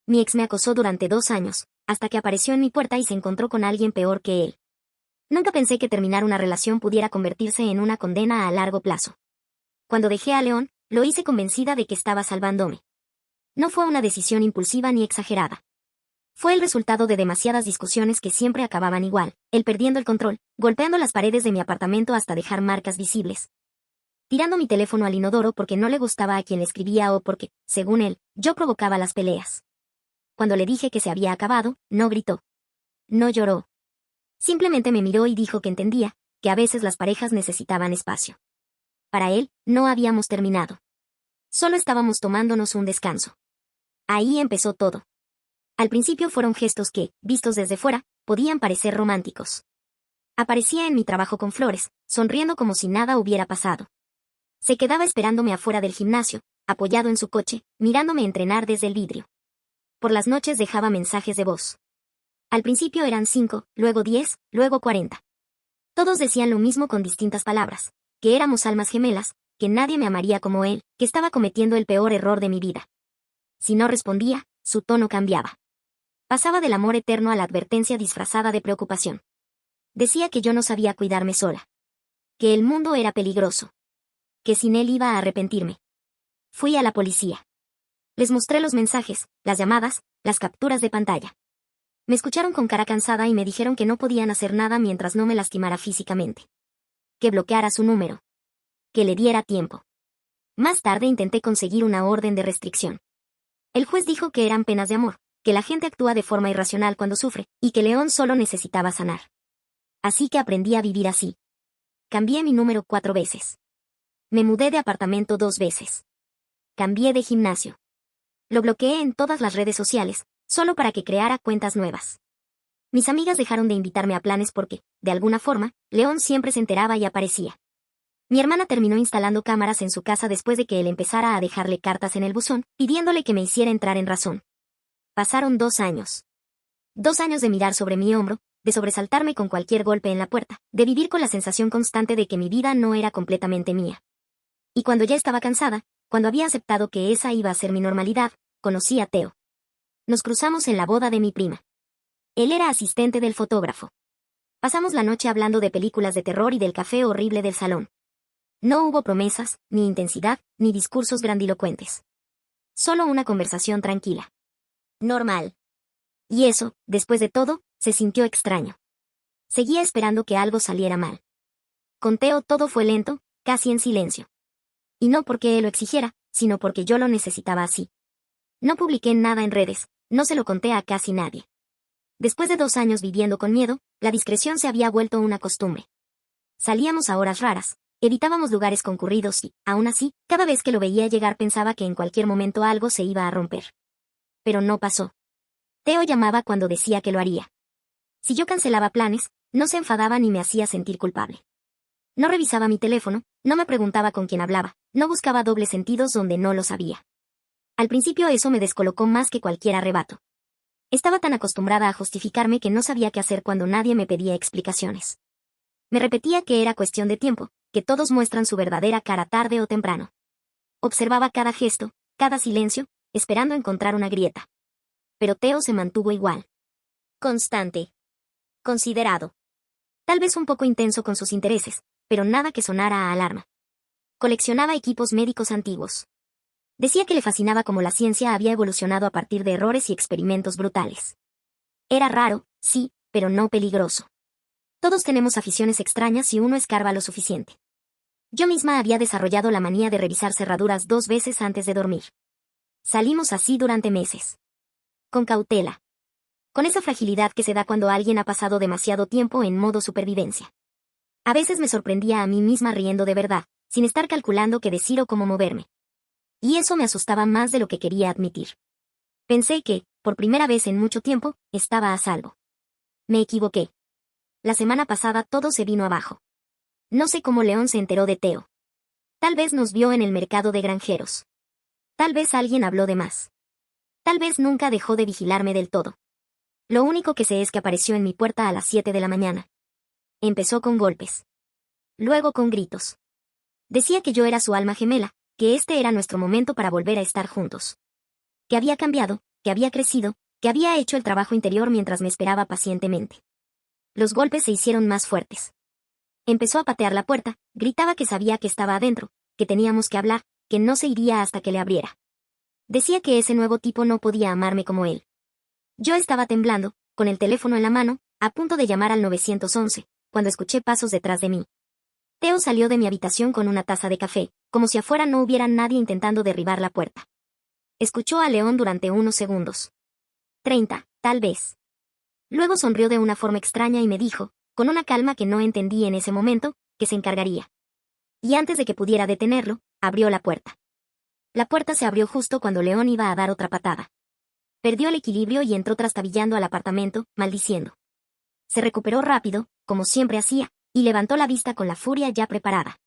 Mi ex me acosó durante 2 años, hasta que apareció en mi puerta y se encontró con alguien peor que él. Nunca pensé que terminar una relación pudiera convertirse en una condena a largo plazo. Cuando dejé a León, lo hice convencida de que estaba salvándome. No fue una decisión impulsiva ni exagerada. Fue el resultado de demasiadas discusiones que siempre acababan igual, él perdiendo el control, golpeando las paredes de mi apartamento hasta dejar marcas visibles, tirando mi teléfono al inodoro porque no le gustaba a quien le escribía o porque, según él, yo provocaba las peleas. Cuando le dije que se había acabado, no gritó. No lloró. Simplemente me miró y dijo que entendía, que a veces las parejas necesitaban espacio. Para él, no habíamos terminado. Solo estábamos tomándonos un descanso. Ahí empezó todo. Al principio fueron gestos que, vistos desde fuera, podían parecer románticos. Aparecía en mi trabajo con flores, sonriendo como si nada hubiera pasado. Se quedaba esperándome afuera del gimnasio, apoyado en su coche, mirándome entrenar desde el vidrio. Por las noches dejaba mensajes de voz. Al principio eran 5, luego 10, luego 40. Todos decían lo mismo con distintas palabras, que éramos almas gemelas, que nadie me amaría como él, que estaba cometiendo el peor error de mi vida. Si no respondía, su tono cambiaba. Pasaba del amor eterno a la advertencia disfrazada de preocupación. Decía que yo no sabía cuidarme sola. Que el mundo era peligroso. Que sin él iba a arrepentirme. Fui a la policía. Les mostré los mensajes, las llamadas, las capturas de pantalla. Me escucharon con cara cansada y me dijeron que no podían hacer nada mientras no me lastimara físicamente. Que bloqueara su número. Que le diera tiempo. Más tarde intenté conseguir una orden de restricción. El juez dijo que eran penas de amor, que la gente actúa de forma irracional cuando sufre, y que León solo necesitaba sanar. Así que aprendí a vivir así. Cambié mi número 4 veces. Me mudé de apartamento 2 veces. Cambié de gimnasio. Lo bloqueé en todas las redes sociales, solo para que creara cuentas nuevas. Mis amigas dejaron de invitarme a planes porque, de alguna forma, León siempre se enteraba y aparecía. Mi hermana terminó instalando cámaras en su casa después de que él empezara a dejarle cartas en el buzón, pidiéndole que me hiciera entrar en razón. Pasaron 2 años. 2 años de mirar sobre mi hombro, de sobresaltarme con cualquier golpe en la puerta, de vivir con la sensación constante de que mi vida no era completamente mía. Y cuando ya estaba cansada, cuando había aceptado que esa iba a ser mi normalidad, conocí a Teo. Nos cruzamos en la boda de mi prima. Él era asistente del fotógrafo. Pasamos la noche hablando de películas de terror y del café horrible del salón. No hubo promesas, ni intensidad, ni discursos grandilocuentes. Solo una conversación tranquila. Normal. Y eso, después de todo, se sintió extraño. Seguía esperando que algo saliera mal. Con Teo todo fue lento, casi en silencio. Y no porque él lo exigiera, sino porque yo lo necesitaba así. No publiqué nada en redes, no se lo conté a casi nadie. Después de 2 años viviendo con miedo, la discreción se había vuelto una costumbre. Salíamos a horas raras, evitábamos lugares concurridos y, aún así, cada vez que lo veía llegar pensaba que en cualquier momento algo se iba a romper. Pero no pasó. Teo llamaba cuando decía que lo haría. Si yo cancelaba planes, no se enfadaba ni me hacía sentir culpable. No revisaba mi teléfono, no me preguntaba con quién hablaba, no buscaba dobles sentidos donde no los había. Al principio eso me descolocó más que cualquier arrebato. Estaba tan acostumbrada a justificarme que no sabía qué hacer cuando nadie me pedía explicaciones. Me repetía que era cuestión de tiempo, que todos muestran su verdadera cara tarde o temprano. Observaba cada gesto, cada silencio, esperando encontrar una grieta. Pero Teo se mantuvo igual. Constante. Considerado. Tal vez un poco intenso con sus intereses, pero nada que sonara a alarma. Coleccionaba equipos médicos antiguos. Decía que le fascinaba cómo la ciencia había evolucionado a partir de errores y experimentos brutales. Era raro, sí, pero no peligroso. Todos tenemos aficiones extrañas si uno escarba lo suficiente. Yo misma había desarrollado la manía de revisar cerraduras 2 veces antes de dormir. Salimos así durante meses. Con cautela. Con esa fragilidad que se da cuando alguien ha pasado demasiado tiempo en modo supervivencia. A veces me sorprendía a mí misma riendo de verdad, sin estar calculando qué decir o cómo moverme. Y eso me asustaba más de lo que quería admitir. Pensé que, por primera vez en mucho tiempo, estaba a salvo. Me equivoqué. La semana pasada todo se vino abajo. No sé cómo León se enteró de Teo. Tal vez nos vio en el mercado de granjeros. Tal vez alguien habló de más. Tal vez nunca dejó de vigilarme del todo. Lo único que sé es que apareció en mi puerta a las 7 de la mañana. Empezó con golpes. Luego con gritos. Decía que yo era su alma gemela, que este era nuestro momento para volver a estar juntos. Que había cambiado, que había crecido, que había hecho el trabajo interior mientras me esperaba pacientemente. Los golpes se hicieron más fuertes. Empezó a patear la puerta, gritaba que sabía que estaba adentro, que teníamos que hablar, que no se iría hasta que le abriera. Decía que ese nuevo tipo no podía amarme como él. Yo estaba temblando, con el teléfono en la mano, a punto de llamar al 911, cuando escuché pasos detrás de mí. Theo salió de mi habitación con una taza de café, como si afuera no hubiera nadie intentando derribar la puerta. Escuchó a León durante unos segundos. 30, tal vez. Luego sonrió de una forma extraña y me dijo, con una calma que no entendí en ese momento, que se encargaría. Y antes de que pudiera detenerlo, abrió la puerta. La puerta se abrió justo cuando León iba a dar otra patada. Perdió el equilibrio y entró trastabillando al apartamento, maldiciendo. Se recuperó rápido, como siempre hacía, y levantó la vista con la furia ya preparada.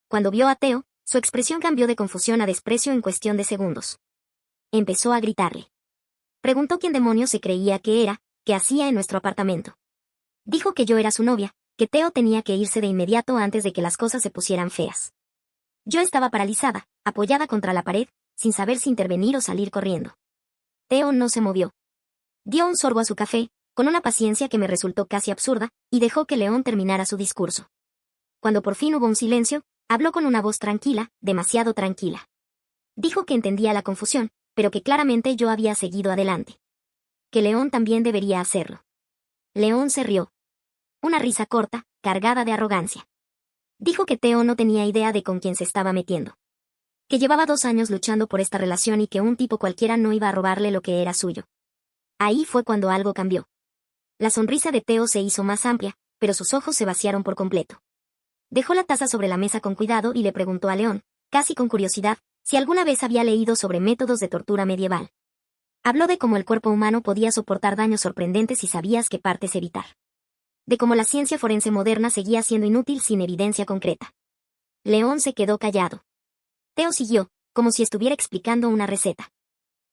Cuando vio a Theo, su expresión cambió de confusión a desprecio en cuestión de segundos. Empezó a gritarle. Preguntó quién demonios se creía que era, qué hacía en nuestro apartamento. Dijo que yo era su novia, que Theo tenía que irse de inmediato antes de que las cosas se pusieran feas. Yo estaba paralizada, apoyada contra la pared, sin saber si intervenir o salir corriendo. Theo no se movió. Dio un sorbo a su café, con una paciencia que me resultó casi absurda, y dejó que León terminara su discurso. Cuando por fin hubo un silencio, habló con una voz tranquila, demasiado tranquila. Dijo que entendía la confusión, pero que claramente yo había seguido adelante. Que León también debería hacerlo. León se rió. Una risa corta, cargada de arrogancia. Dijo que Theo no tenía idea de con quién se estaba metiendo. Que llevaba 2 años luchando por esta relación y que un tipo cualquiera no iba a robarle lo que era suyo. Ahí fue cuando algo cambió. La sonrisa de Theo se hizo más amplia, pero sus ojos se vaciaron por completo. Dejó la taza sobre la mesa con cuidado y le preguntó a León, casi con curiosidad, si alguna vez había leído sobre métodos de tortura medieval. Habló de cómo el cuerpo humano podía soportar daños sorprendentes si sabías qué partes evitar. De cómo la ciencia forense moderna seguía siendo inútil sin evidencia concreta. León se quedó callado. Theo siguió, como si estuviera explicando una receta.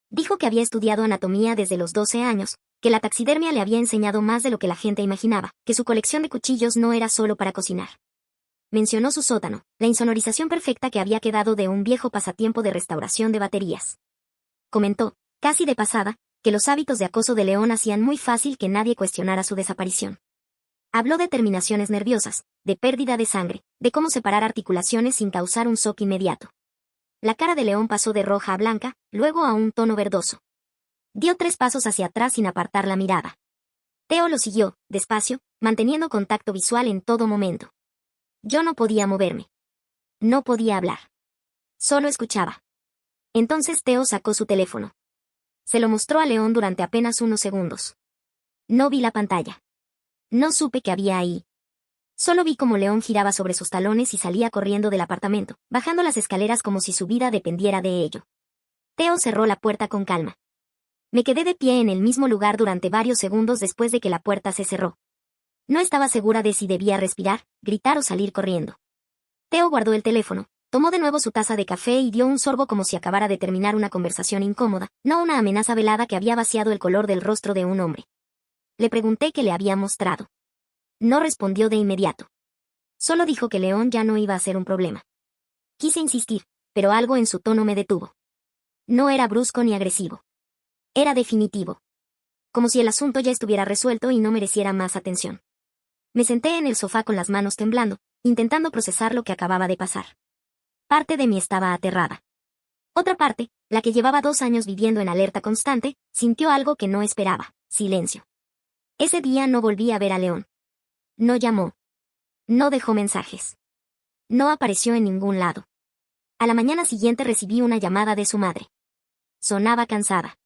Dijo que había estudiado anatomía desde los 12 años, que la taxidermia le había enseñado más de lo que la gente imaginaba, que su colección de cuchillos no era solo para cocinar. Mencionó su sótano, la insonorización perfecta que había quedado de un viejo pasatiempo de restauración de baterías. Comentó, casi de pasada, que los hábitos de acoso de León hacían muy fácil que nadie cuestionara su desaparición. Habló de terminaciones nerviosas, de pérdida de sangre, de cómo separar articulaciones sin causar un shock inmediato. La cara de León pasó de roja a blanca, luego a un tono verdoso. Dio 3 pasos hacia atrás sin apartar la mirada. Theo lo siguió, despacio, manteniendo contacto visual en todo momento. Yo no podía moverme. No podía hablar. Solo escuchaba. Entonces Theo sacó su teléfono. Se lo mostró a León durante apenas unos segundos. No vi la pantalla. No supe qué había ahí. Solo vi cómo León giraba sobre sus talones y salía corriendo del apartamento, bajando las escaleras como si su vida dependiera de ello. Theo cerró la puerta con calma. Me quedé de pie en el mismo lugar durante varios segundos después de que la puerta se cerró. No estaba segura de si debía respirar, gritar o salir corriendo. Theo guardó el teléfono, tomó de nuevo su taza de café y dio un sorbo como si acabara de terminar una conversación incómoda, no una amenaza velada que había vaciado el color del rostro de un hombre. Le pregunté qué le había mostrado. No respondió de inmediato. Solo dijo que León ya no iba a ser un problema. Quise insistir, pero algo en su tono me detuvo. No era brusco ni agresivo. Era definitivo. Como si el asunto ya estuviera resuelto y no mereciera más atención. Me senté en el sofá con las manos temblando, intentando procesar lo que acababa de pasar. Parte de mí estaba aterrada. Otra parte, la que llevaba 2 años viviendo en alerta constante, sintió algo que no esperaba: silencio. Ese día no volví a ver a León. No llamó. No dejó mensajes. No apareció en ningún lado. A la mañana siguiente recibí una llamada de su madre. Sonaba cansada.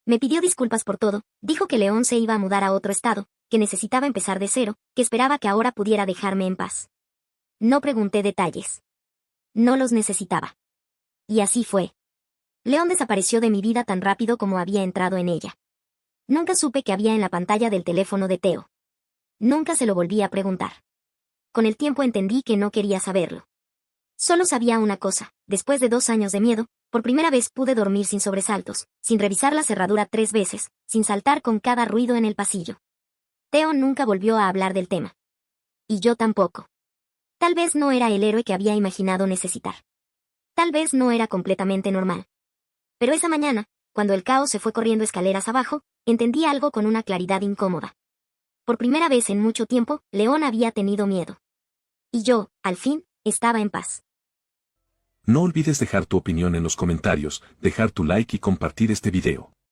Me pidió disculpas por todo, dijo que León se iba a mudar a otro estado, que necesitaba empezar de cero, que esperaba que ahora pudiera dejarme en paz. No pregunté detalles. No los necesitaba. Y así fue. León desapareció de mi vida tan rápido como había entrado en ella. Nunca supe qué había en la pantalla del teléfono de Theo. Nunca se lo volví a preguntar. Con el tiempo entendí que no quería saberlo. Solo sabía una cosa: después de 2 años de miedo, por primera vez pude dormir sin sobresaltos, sin revisar la cerradura 3 veces, sin saltar con cada ruido en el pasillo. Theo nunca volvió a hablar del tema. Y yo tampoco. Tal vez no era el héroe que había imaginado necesitar. Tal vez no era completamente normal. Pero esa mañana, Cuando el caos se fue corriendo escaleras abajo, entendí algo con una claridad incómoda. Por primera vez en mucho tiempo, León había tenido miedo. Y yo, al fin, estaba en paz. No olvides dejar tu opinión en los comentarios, dejar tu like y compartir este video.